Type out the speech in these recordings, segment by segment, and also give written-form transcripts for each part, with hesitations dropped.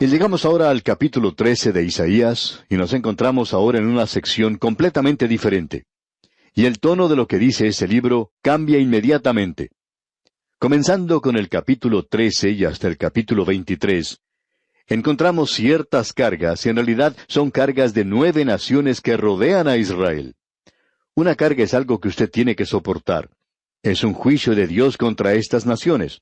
Y llegamos ahora al capítulo 13 de Isaías, y nos encontramos ahora en una sección completamente diferente. Y el tono de lo que dice ese libro cambia inmediatamente. Comenzando con el capítulo 13 y hasta el capítulo 23, encontramos ciertas cargas, y en realidad son cargas de 9 naciones que rodean a Israel. Una carga es algo que usted tiene que soportar. Es un juicio de Dios contra estas naciones.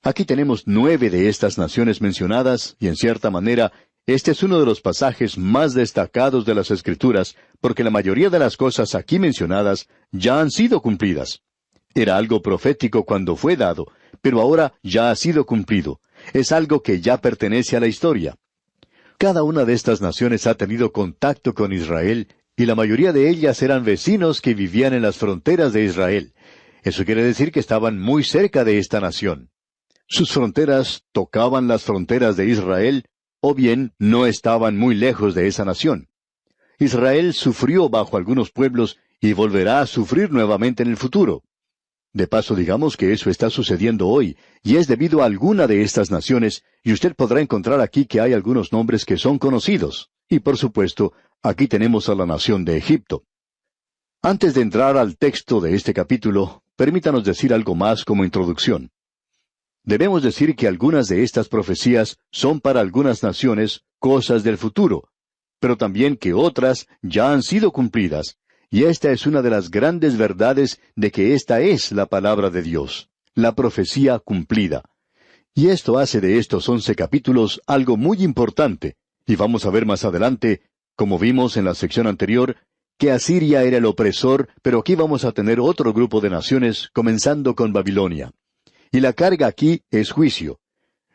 Aquí tenemos 9 de estas naciones mencionadas, y en cierta manera, este es uno de los pasajes más destacados de las Escrituras, porque la mayoría de las cosas aquí mencionadas ya han sido cumplidas. Era algo profético cuando fue dado, pero ahora ya ha sido cumplido. Es algo que ya pertenece a la historia. Cada una de estas naciones ha tenido contacto con Israel, y la mayoría de ellas eran vecinos que vivían en las fronteras de Israel. Eso quiere decir que estaban muy cerca de esta nación. Sus fronteras tocaban las fronteras de Israel, o bien no estaban muy lejos de esa nación. Israel sufrió bajo algunos pueblos y volverá a sufrir nuevamente en el futuro. De paso, digamos que eso está sucediendo hoy, y es debido a alguna de estas naciones, y usted podrá encontrar aquí que hay algunos nombres que son conocidos. Y por supuesto, aquí tenemos a la nación de Egipto. Antes de entrar al texto de este capítulo, permítanos decir algo más como introducción. Debemos decir que algunas de estas profecías son para algunas naciones cosas del futuro, pero también que otras ya han sido cumplidas, y esta es una de las grandes verdades de que esta es la palabra de Dios, la profecía cumplida. Y esto hace de estos 11 capítulos algo muy importante, y vamos a ver más adelante, como vimos en la sección anterior, que Asiria era el opresor, pero aquí vamos a tener otro grupo de naciones, comenzando con Babilonia. Y la carga aquí es juicio.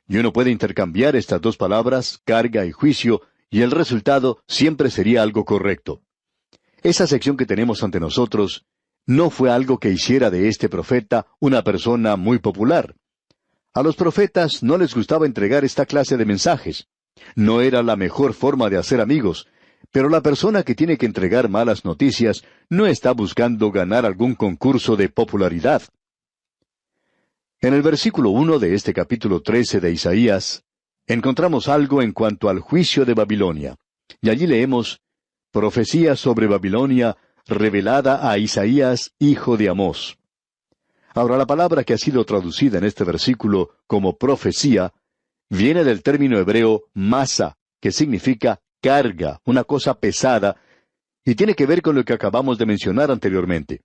Y uno puede intercambiar estas dos palabras, carga y juicio, y el resultado siempre sería algo correcto. Esa sección que tenemos ante nosotros no fue algo que hiciera de este profeta una persona muy popular. A los profetas no les gustaba entregar esta clase de mensajes. No era la mejor forma de hacer amigos, pero la persona que tiene que entregar malas noticias no está buscando ganar algún concurso de popularidad. En el versículo 1 de este capítulo 13 de Isaías, encontramos algo en cuanto al juicio de Babilonia. Y allí leemos, profecía sobre Babilonia revelada a Isaías, hijo de Amós. Ahora, la palabra que ha sido traducida en este versículo como profecía, viene del término hebreo masa, que significa carga, una cosa pesada, y tiene que ver con lo que acabamos de mencionar anteriormente.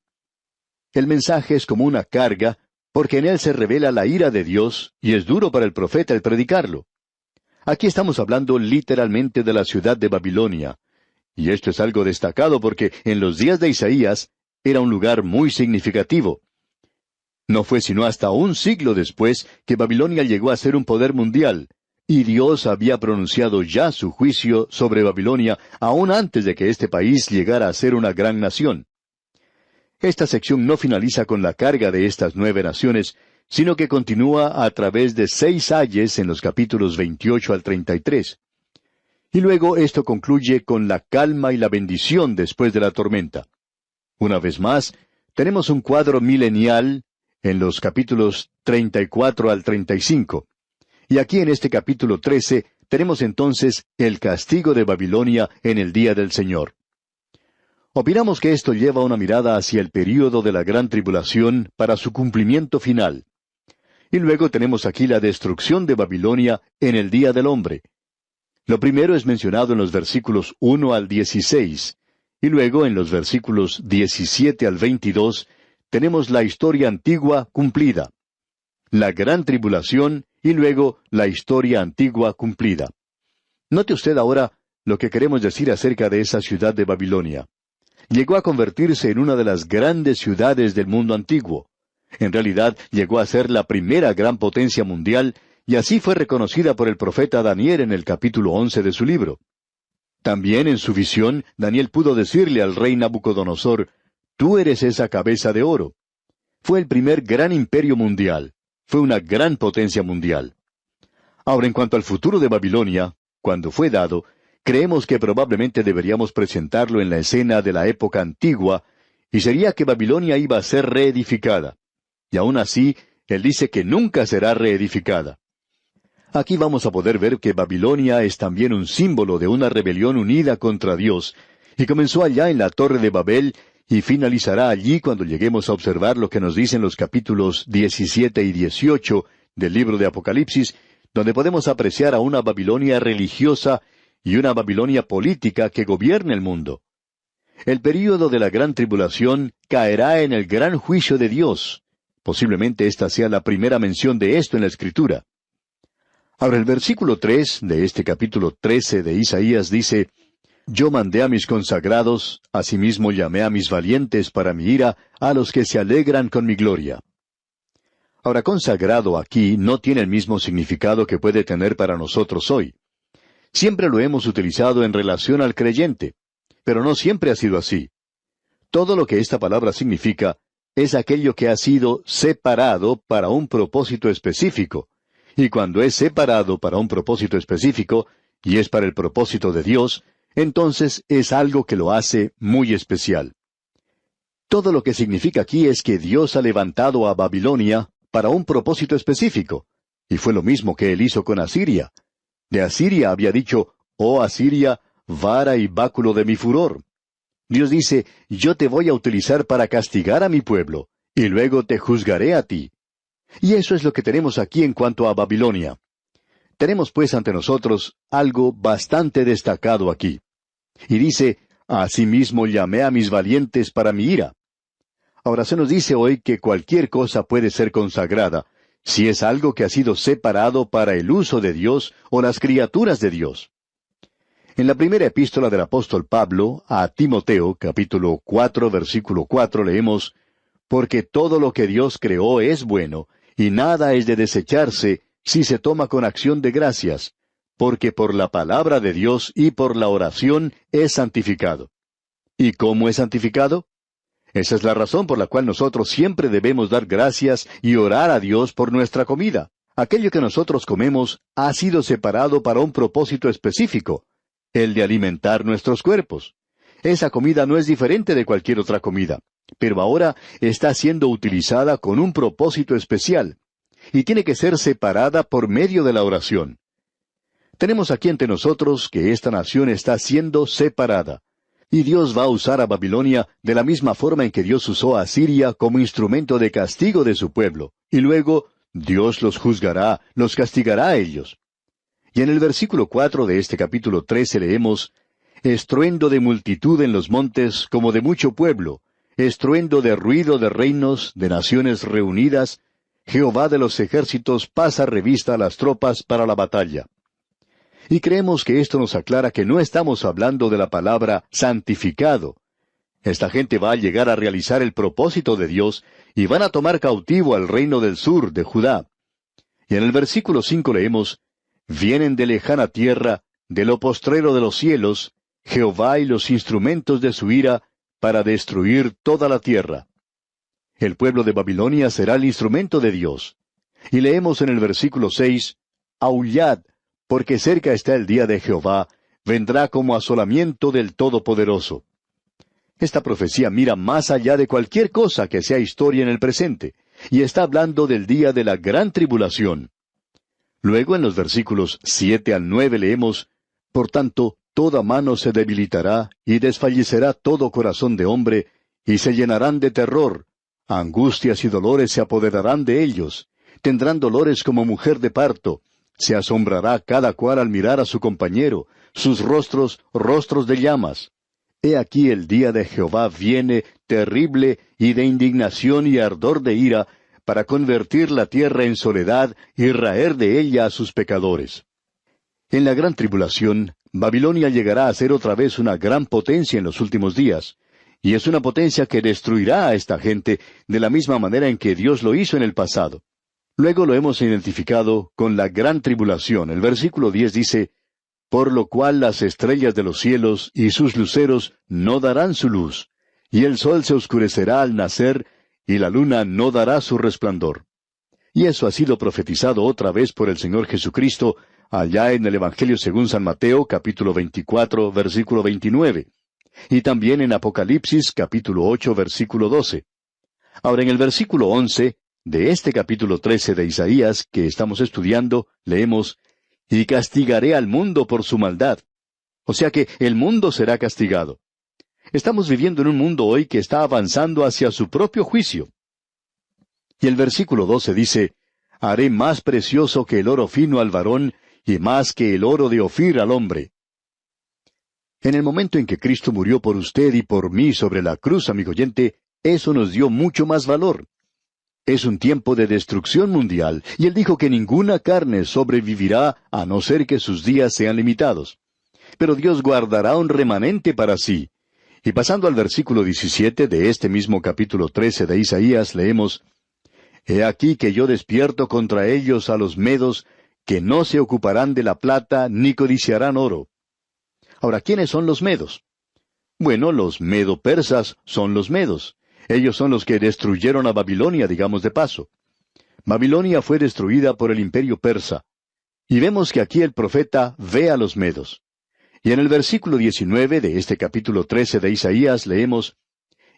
El mensaje es como una carga, porque en él se revela la ira de Dios, y es duro para el profeta el predicarlo. Aquí estamos hablando literalmente de la ciudad de Babilonia, y esto es algo destacado porque en los días de Isaías era un lugar muy significativo. No fue sino hasta un siglo después que Babilonia llegó a ser un poder mundial, y Dios había pronunciado ya su juicio sobre Babilonia aún antes de que este país llegara a ser una gran nación. Esta sección no finaliza con la carga de estas 9 naciones, sino que continúa a través de 6 ayes en los capítulos 28 al 33. Y luego esto concluye con la calma y la bendición después de la tormenta. Una vez más, tenemos un cuadro milenial en los capítulos 34 al 35. Y aquí en este capítulo 13 tenemos entonces el castigo de Babilonia en el día del Señor. Opinamos que esto lleva una mirada hacia el período de la gran tribulación para su cumplimiento final. Y luego tenemos aquí la destrucción de Babilonia en el día del hombre. Lo primero es mencionado en los versículos 1 al 16, y luego en los versículos 17 al 22 tenemos la historia antigua cumplida. La gran tribulación y luego la historia antigua cumplida. Note usted ahora lo que queremos decir acerca de esa ciudad de Babilonia. Llegó a convertirse en una de las grandes ciudades del mundo antiguo. En realidad, llegó a ser la primera gran potencia mundial, y así fue reconocida por el profeta Daniel en el capítulo 11 de su libro. También en su visión, Daniel pudo decirle al rey Nabucodonosor, «Tú eres esa cabeza de oro». Fue el primer gran imperio mundial. Fue una gran potencia mundial. Ahora, en cuanto al futuro de Babilonia, cuando fue dado, creemos que probablemente deberíamos presentarlo en la escena de la época antigua, y sería que Babilonia iba a ser reedificada. Y aún así, él dice que nunca será reedificada. Aquí vamos a poder ver que Babilonia es también un símbolo de una rebelión unida contra Dios, y comenzó allá en la Torre de Babel, y finalizará allí cuando lleguemos a observar lo que nos dicen los capítulos 17 y 18 del libro de Apocalipsis, donde podemos apreciar a una Babilonia religiosa y una Babilonia política que gobierna el mundo. El período de la gran tribulación caerá en el gran juicio de Dios. Posiblemente esta sea la primera mención de esto en la Escritura. Ahora el versículo 3 de este capítulo 13 de Isaías dice: Yo mandé a mis consagrados, asimismo llamé a mis valientes para mi ira, a los que se alegran con mi gloria. Ahora, consagrado aquí no tiene el mismo significado que puede tener para nosotros hoy. Siempre lo hemos utilizado en relación al creyente, pero no siempre ha sido así. Todo lo que esta palabra significa es aquello que ha sido separado para un propósito específico. Y cuando es separado para un propósito específico, y es para el propósito de Dios, entonces es algo que lo hace muy especial. Todo lo que significa aquí es que Dios ha levantado a Babilonia para un propósito específico, y fue lo mismo que Él hizo con Asiria. De Asiria había dicho: «Oh Asiria, vara y báculo de mi furor». Dios dice: «Yo te voy a utilizar para castigar a mi pueblo, y luego te juzgaré a ti». Y eso es lo que tenemos aquí en cuanto a Babilonia. Tenemos pues ante nosotros algo bastante destacado aquí. Y dice: «Asimismo llamé a mis valientes para mi ira». Ahora se nos dice hoy que cualquier cosa puede ser consagrada, si es algo que ha sido separado para el uso de Dios o las criaturas de Dios. En la primera epístola del apóstol Pablo a Timoteo, capítulo 4, versículo 4, leemos: «Porque todo lo que Dios creó es bueno, y nada es de desecharse si se toma con acción de gracias, porque por la palabra de Dios y por la oración es santificado». ¿Y cómo es santificado? Esa es la razón por la cual nosotros siempre debemos dar gracias y orar a Dios por nuestra comida. Aquello que nosotros comemos ha sido separado para un propósito específico, el de alimentar nuestros cuerpos. Esa comida no es diferente de cualquier otra comida, pero ahora está siendo utilizada con un propósito especial, y tiene que ser separada por medio de la oración. Tenemos aquí ante nosotros que esta nación está siendo separada. Y Dios va a usar a Babilonia de la misma forma en que Dios usó a Siria como instrumento de castigo de su pueblo. Y luego Dios los juzgará, los castigará a ellos. Y en el versículo 4 de este capítulo 13 leemos: «Estruendo de multitud en los montes como de mucho pueblo, estruendo de ruido de reinos, de naciones reunidas, Jehová de los ejércitos pasa revista a las tropas para la batalla». Y creemos que esto nos aclara que no estamos hablando de la palabra santificado. Esta gente va a llegar a realizar el propósito de Dios y van a tomar cautivo al reino del sur de Judá. Y en el versículo 5 leemos: «Vienen de lejana tierra, de lo postrero de los cielos, Jehová y los instrumentos de su ira, para destruir toda la tierra». El pueblo de Babilonia será el instrumento de Dios. Y leemos en el versículo 6: «Aullad, porque cerca está el día de Jehová, vendrá como asolamiento del Todopoderoso». Esta profecía mira más allá de cualquier cosa que sea historia en el presente, y está hablando del día de la gran tribulación. Luego en los versículos 7 al 9 leemos: «Por tanto, toda mano se debilitará, y desfallecerá todo corazón de hombre, y se llenarán de terror, angustias y dolores se apoderarán de ellos, tendrán dolores como mujer de parto, se asombrará cada cual al mirar a su compañero, sus rostros, rostros de llamas. He aquí el día de Jehová viene, terrible, y de indignación y ardor de ira, para convertir la tierra en soledad y raer de ella a sus pecadores». En la gran tribulación, Babilonia llegará a ser otra vez una gran potencia en los últimos días, y es una potencia que destruirá a esta gente de la misma manera en que Dios lo hizo en el pasado. Luego lo hemos identificado con la gran tribulación. El versículo 10 dice: «Por lo cual las estrellas de los cielos y sus luceros no darán su luz, y el sol se oscurecerá al nacer, y la luna no dará su resplandor». Y eso ha sido profetizado otra vez por el Señor Jesucristo, allá en el Evangelio según San Mateo, capítulo 24, versículo 29, y también en Apocalipsis, capítulo 8, versículo 12. Ahora en el versículo 11, de este capítulo 13 de Isaías que estamos estudiando, leemos, «Y castigaré al mundo por su maldad». O sea que el mundo será castigado. Estamos viviendo en un mundo hoy que está avanzando hacia su propio juicio. Y el versículo 12 dice, «Haré más precioso que el oro fino al varón, y más que el oro de Ofir al hombre». En el momento en que Cristo murió por usted y por mí sobre la cruz, amigo oyente, eso nos dio mucho más valor. Es un tiempo de destrucción mundial, y Él dijo que ninguna carne sobrevivirá a no ser que sus días sean limitados. Pero Dios guardará un remanente para sí. Y pasando al versículo 17 de este mismo capítulo 13 de Isaías, leemos, «He aquí que yo despierto contra ellos a los medos, que no se ocuparán de la plata ni codiciarán oro». Ahora, ¿quiénes son los medos? Bueno, los medo-persas son los medos. Ellos son los que destruyeron a Babilonia, digamos de paso. Babilonia fue destruida por el imperio persa. Y vemos que aquí el profeta ve a los medos. Y en el versículo 19 de este capítulo 13 de Isaías leemos,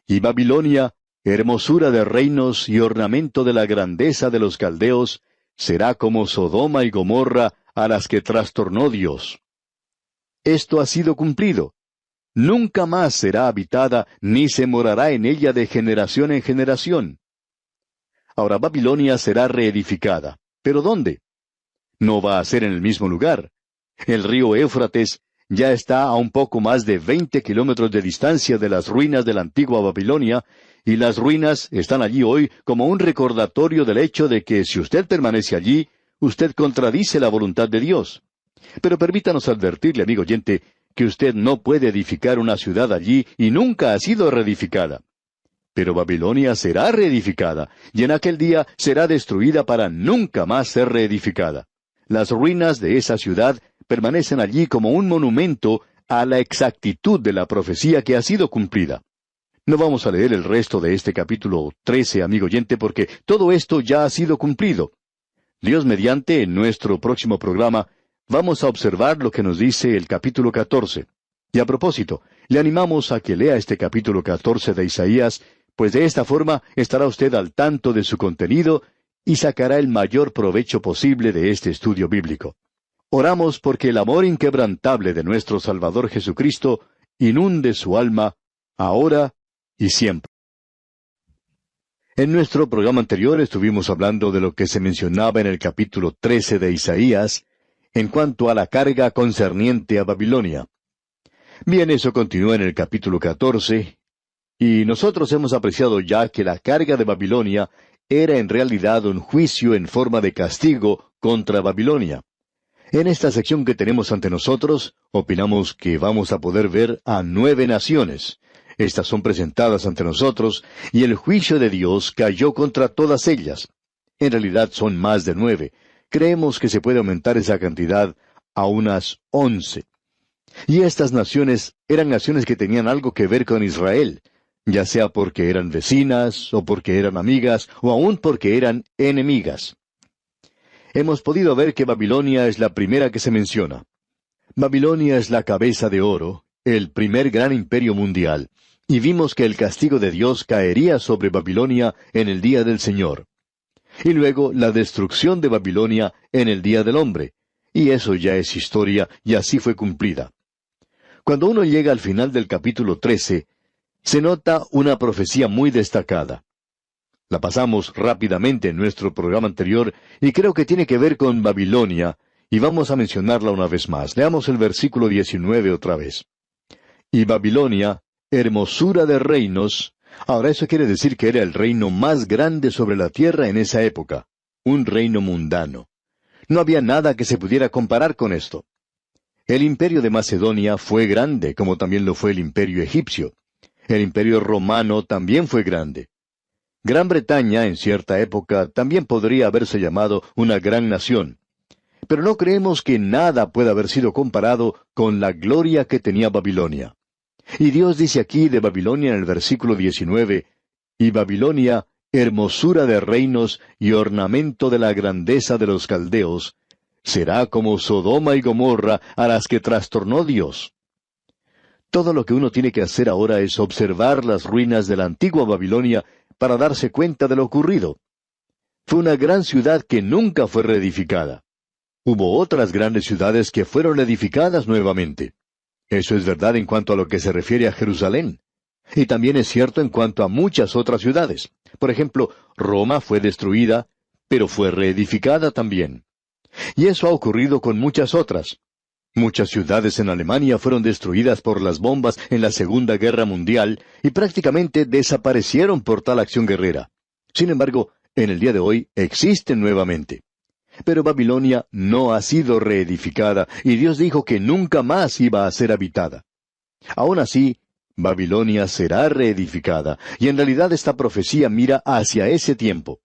«Y Babilonia, hermosura de reinos y ornamento de la grandeza de los caldeos, será como Sodoma y Gomorra a las que trastornó Dios». Esto ha sido cumplido. Nunca más será habitada, ni se morará en ella de generación en generación. Ahora Babilonia será reedificada. ¿Pero dónde? No va a ser en el mismo lugar. El río Éufrates ya está a un poco más de 20 kilómetros de distancia de las ruinas de la antigua Babilonia, y las ruinas están allí hoy como un recordatorio del hecho de que si usted permanece allí, usted contradice la voluntad de Dios. Pero permítanos advertirle, amigo oyente, que usted no puede edificar una ciudad allí y nunca ha sido reedificada. Pero Babilonia será reedificada, y en aquel día será destruida para nunca más ser reedificada. Las ruinas de esa ciudad permanecen allí como un monumento a la exactitud de la profecía que ha sido cumplida. No vamos a leer el resto de este capítulo 13, amigo oyente, porque todo esto ya ha sido cumplido. Dios mediante, en nuestro próximo programa, vamos a observar lo que nos dice el capítulo 14. Y a propósito, le animamos a que lea este capítulo 14 de Isaías, pues de esta forma estará usted al tanto de su contenido y sacará el mayor provecho posible de este estudio bíblico. Oramos porque el amor inquebrantable de nuestro Salvador Jesucristo inunde su alma, ahora y siempre. En nuestro programa anterior estuvimos hablando de lo que se mencionaba en el capítulo 13 de Isaías, en cuanto a la carga concerniente a Babilonia. Bien, eso continúa en el capítulo 14, y nosotros hemos apreciado ya que la carga de Babilonia era en realidad un juicio en forma de castigo contra Babilonia. En esta sección que tenemos ante nosotros, opinamos que vamos a poder ver a 9 naciones. Estas son presentadas ante nosotros, y el juicio de Dios cayó contra todas ellas. En realidad son más de 9. Creemos que se puede aumentar esa cantidad a unas 11. Y estas naciones eran naciones que tenían algo que ver con Israel, ya sea porque eran vecinas, o porque eran amigas, o aún porque eran enemigas. Hemos podido ver que Babilonia es la primera que se menciona. Babilonia es la cabeza de oro, el primer gran imperio mundial, y vimos que el castigo de Dios caería sobre Babilonia en el día del Señor. Y luego la destrucción de Babilonia en el día del hombre. Y eso ya es historia, y así fue cumplida. Cuando uno llega al final del capítulo 13, se nota una profecía muy destacada. La pasamos rápidamente en nuestro programa anterior, y creo que tiene que ver con Babilonia, y vamos a mencionarla una vez más. Leamos el versículo 19 otra vez. Y Babilonia, hermosura de reinos. Ahora eso quiere decir que era el reino más grande sobre la tierra en esa época, un reino mundano. No había nada que se pudiera comparar con esto. El imperio de Macedonia fue grande, como también lo fue el imperio egipcio. El imperio romano también fue grande. Gran Bretaña, en cierta época, también podría haberse llamado una gran nación. Pero no creemos que nada pueda haber sido comparado con la gloria que tenía Babilonia. Y Dios dice aquí de Babilonia en el versículo 19, y Babilonia, hermosura de reinos y ornamento de la grandeza de los caldeos, será como Sodoma y Gomorra a las que trastornó Dios. Todo lo que uno tiene que hacer ahora es observar las ruinas de la antigua Babilonia para darse cuenta de lo ocurrido. Fue una gran ciudad que nunca fue reedificada. Hubo otras grandes ciudades que fueron edificadas nuevamente. Eso es verdad en cuanto a lo que se refiere a Jerusalén. Y también es cierto en cuanto a muchas otras ciudades. Por ejemplo, Roma fue destruida, pero fue reedificada también. Y eso ha ocurrido con muchas otras. Muchas ciudades en Alemania fueron destruidas por las bombas en la Segunda Guerra Mundial y prácticamente desaparecieron por tal acción guerrera. Sin embargo, en el día de hoy existen nuevamente. Pero Babilonia no ha sido reedificada y Dios dijo que nunca más iba a ser habitada. Aún así, Babilonia será reedificada, y en realidad esta profecía mira hacia ese tiempo.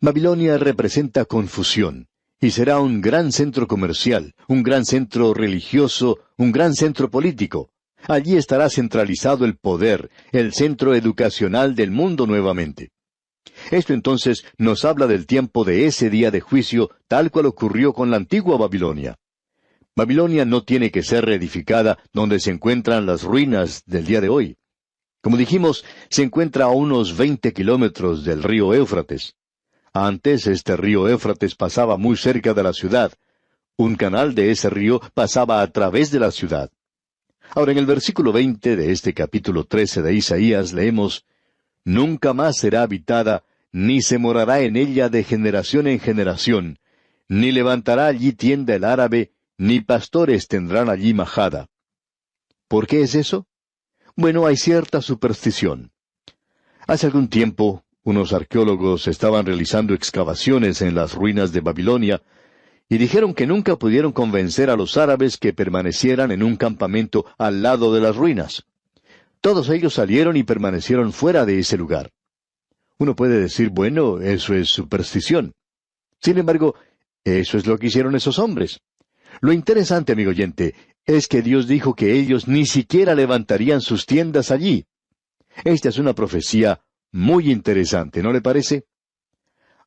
Babilonia representa confusión, y será un gran centro comercial, un gran centro religioso, un gran centro político. Allí estará centralizado el poder, el centro educacional del mundo nuevamente. Esto entonces nos habla del tiempo de ese día de juicio, tal cual ocurrió con la antigua Babilonia. Babilonia no tiene que ser reedificada donde se encuentran las ruinas del día de hoy. Como dijimos, se encuentra a unos 20 kilómetros del río Éufrates. Antes este río Éufrates pasaba muy cerca de la ciudad. Un canal de ese río pasaba a través de la ciudad. Ahora en el versículo 20 de este capítulo 13 de Isaías leemos: «Nunca más será habitada, ni se morará en ella de generación en generación, ni levantará allí tienda el árabe, ni pastores tendrán allí majada». ¿Por qué es eso? Bueno, hay cierta superstición. Hace algún tiempo, unos arqueólogos estaban realizando excavaciones en las ruinas de Babilonia, y dijeron que nunca pudieron convencer a los árabes que permanecieran en un campamento al lado de las ruinas. Todos ellos salieron y permanecieron fuera de ese lugar. Uno puede decir, bueno, eso es superstición. Sin embargo, eso es lo que hicieron esos hombres. Lo interesante, amigo oyente, es que Dios dijo que ellos ni siquiera levantarían sus tiendas allí. Esta es una profecía muy interesante, ¿no le parece?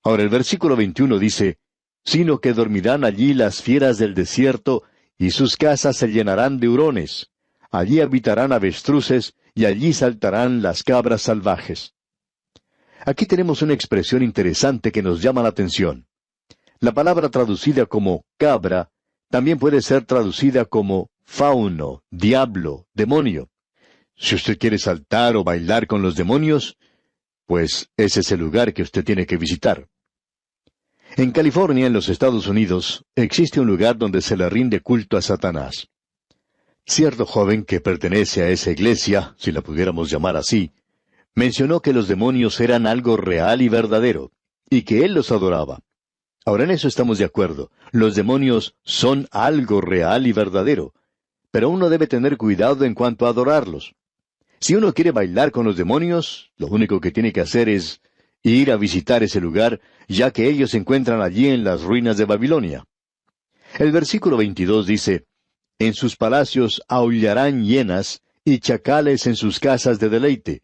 Ahora el versículo 21 dice: «Sino que dormirán allí las fieras del desierto, y sus casas se llenarán de hurones. Allí habitarán avestruces, y allí saltarán las cabras salvajes». Aquí tenemos una expresión interesante que nos llama la atención. La palabra traducida como cabra también puede ser traducida como fauno, diablo, demonio. Si usted quiere saltar o bailar con los demonios, pues ese es el lugar que usted tiene que visitar. En California, en los Estados Unidos, existe un lugar donde se le rinde culto a Satanás. Cierto joven que pertenece a esa iglesia, si la pudiéramos llamar así, mencionó que los demonios eran algo real y verdadero, y que él los adoraba. Ahora en eso estamos de acuerdo. Los demonios son algo real y verdadero, pero uno debe tener cuidado en cuanto a adorarlos. Si uno quiere bailar con los demonios, lo único que tiene que hacer es ir a visitar ese lugar, ya que ellos se encuentran allí en las ruinas de Babilonia. El versículo 22 dice: «En sus palacios aullarán hienas, y chacales en sus casas de deleite,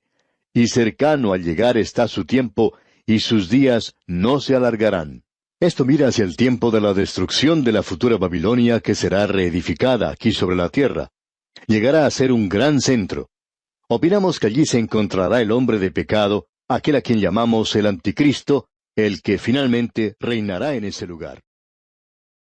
y cercano al llegar está su tiempo, y sus días no se alargarán». Esto mira hacia el tiempo de la destrucción de la futura Babilonia que será reedificada aquí sobre la tierra. Llegará a ser un gran centro. Opinamos que allí se encontrará el hombre de pecado, aquel a quien llamamos el Anticristo, el que finalmente reinará en ese lugar.